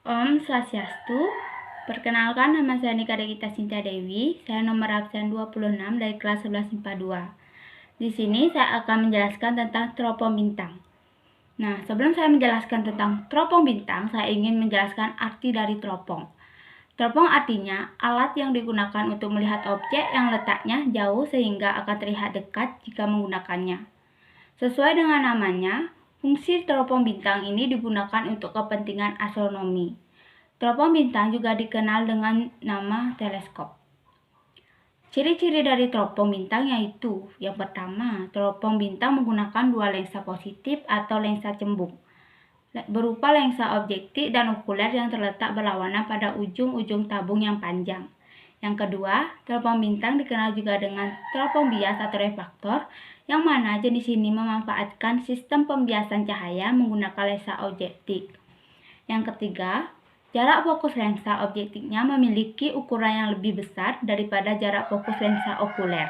Om Swastiastu. Perkenalkan, nama saya Nika Degita Sinta Dewi. Saya nomor absen 26 dari kelas 11 IPA 2. Di sini saya akan menjelaskan tentang teropong bintang. Nah, sebelum saya menjelaskan tentang teropong bintang, saya ingin menjelaskan arti dari teropong. Teropong artinya alat yang digunakan untuk melihat objek yang letaknya jauh sehingga akan terlihat dekat jika menggunakannya. Sesuai dengan namanya, fungsi teropong bintang ini digunakan untuk kepentingan astronomi. Teropong bintang juga dikenal dengan nama teleskop. Ciri-ciri dari teropong bintang yaitu, yang pertama, teropong bintang menggunakan dua lensa positif atau lensa cembung, berupa lensa objektif dan okuler yang terletak berlawanan pada ujung-ujung tabung yang panjang. Yang kedua, teropong bintang dikenal juga dengan teropong bias atau refraktor, yang mana jenis ini memanfaatkan sistem pembiasan cahaya menggunakan lensa objektif. Yang ketiga, jarak fokus lensa objektifnya memiliki ukuran yang lebih besar daripada jarak fokus lensa okuler,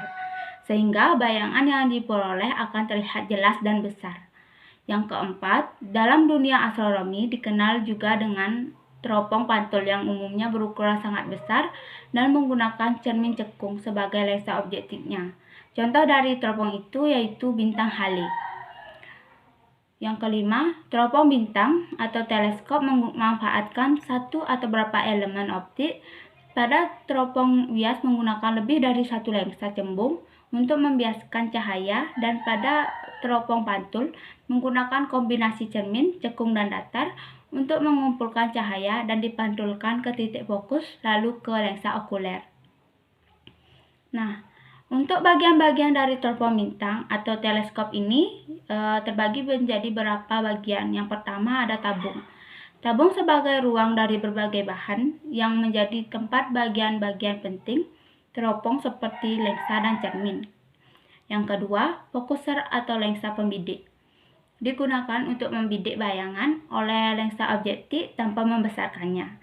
sehingga bayangan yang diperoleh akan terlihat jelas dan besar. Yang keempat, dalam dunia astronomi dikenal juga dengan teropong pantul yang umumnya berukuran sangat besar dan menggunakan cermin cekung sebagai lensa objektifnya. Contoh dari teropong itu yaitu bintang Halley. Yang kelima, teropong bintang atau teleskop memanfaatkan satu atau beberapa elemen optik. Pada teropong bias menggunakan lebih dari satu lensa cembung untuk membiaskan cahaya, dan pada teropong pantul menggunakan kombinasi cermin, cekung, dan datar untuk mengumpulkan cahaya dan dipantulkan ke titik fokus lalu ke lensa okuler. Nah, untuk bagian-bagian dari teropong bintang atau teleskop ini terbagi menjadi beberapa bagian. Yang pertama ada tabung. Tabung sebagai ruang dari berbagai bahan yang menjadi tempat bagian-bagian penting teropong seperti lensa dan cermin. Yang kedua, fokuser atau lensa pembidik. Digunakan untuk membidik bayangan oleh lensa objektif tanpa membesarkannya.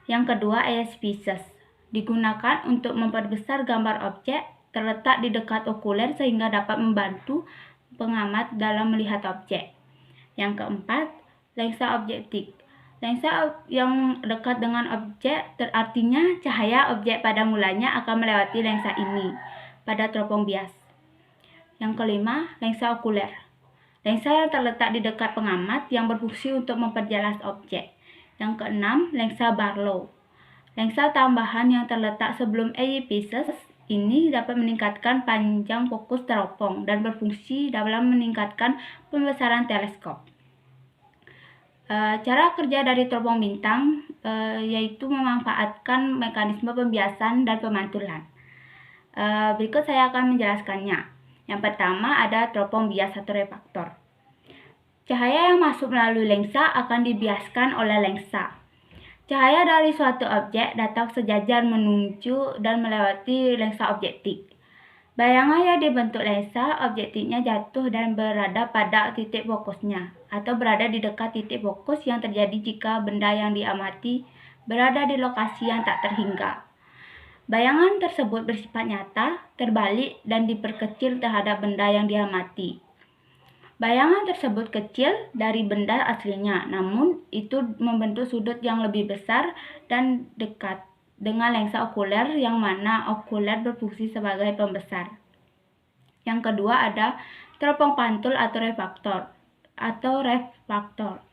Yang kedua, eyes pieces. Digunakan untuk memperbesar gambar objek terletak di dekat okuler sehingga dapat membantu pengamat dalam melihat objek. Yang keempat, lensa objektif. Lensa yang dekat dengan objek artinya cahaya objek pada mulanya akan melewati lensa ini pada teropong bias. Yang kelima, lensa okuler. Lensa yang terletak di dekat pengamat yang berfungsi untuk memperjelas objek. Yang keenam, lensa Barlow. Lensa tambahan yang terletak sebelum eyepieces ini dapat meningkatkan panjang fokus teropong dan berfungsi dalam meningkatkan pembesaran teleskop. Cara kerja dari teropong bintang yaitu memanfaatkan mekanisme pembiasan dan pemantulan. Berikut saya akan menjelaskannya. Yang pertama ada teropong bias atau refraktor. Cahaya yang masuk melalui lensa akan dibiaskan oleh lensa. Cahaya dari suatu objek datang sejajar menuju dan melewati lensa objektif. Bayangan yang dibentuk lensa objektifnya jatuh dan berada pada titik fokusnya, atau berada di dekat titik fokus yang terjadi jika benda yang diamati berada di lokasi yang tak terhingga. Bayangan tersebut bersifat nyata, terbalik, dan diperkecil terhadap benda yang diamati. Bayangan tersebut kecil dari benda aslinya, namun itu membentuk sudut yang lebih besar dan dekat dengan lensa okuler yang mana okuler berfungsi sebagai pembesar. Yang kedua ada teropong pantul atau refraktor.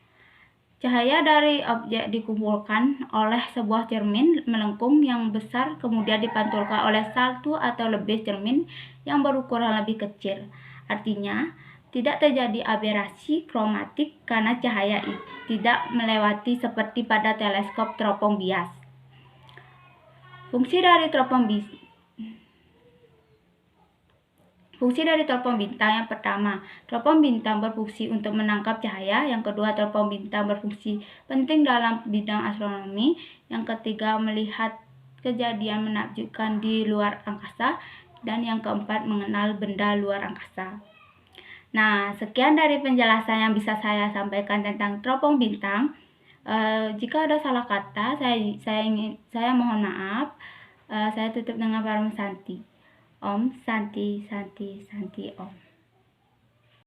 Cahaya dari objek dikumpulkan oleh sebuah cermin melengkung yang besar kemudian dipantulkan oleh satu atau lebih cermin yang berukuran lebih kecil. Artinya, tidak terjadi aberasi kromatik karena cahaya tidak melewati seperti pada teleskop teropong bias. Fungsi dari teropong bintang yang pertama, teropong bintang berfungsi untuk menangkap cahaya. Yang kedua, teropong bintang berfungsi penting dalam bidang astronomi. Yang ketiga, melihat kejadian menakjubkan di luar angkasa. Dan yang keempat, mengenal benda luar angkasa. Nah, sekian dari penjelasan yang bisa saya sampaikan tentang teropong bintang. Jika ada salah kata, saya mohon maaf. Saya tutup dengan Param Santi. Om Santi Santi Santi Om.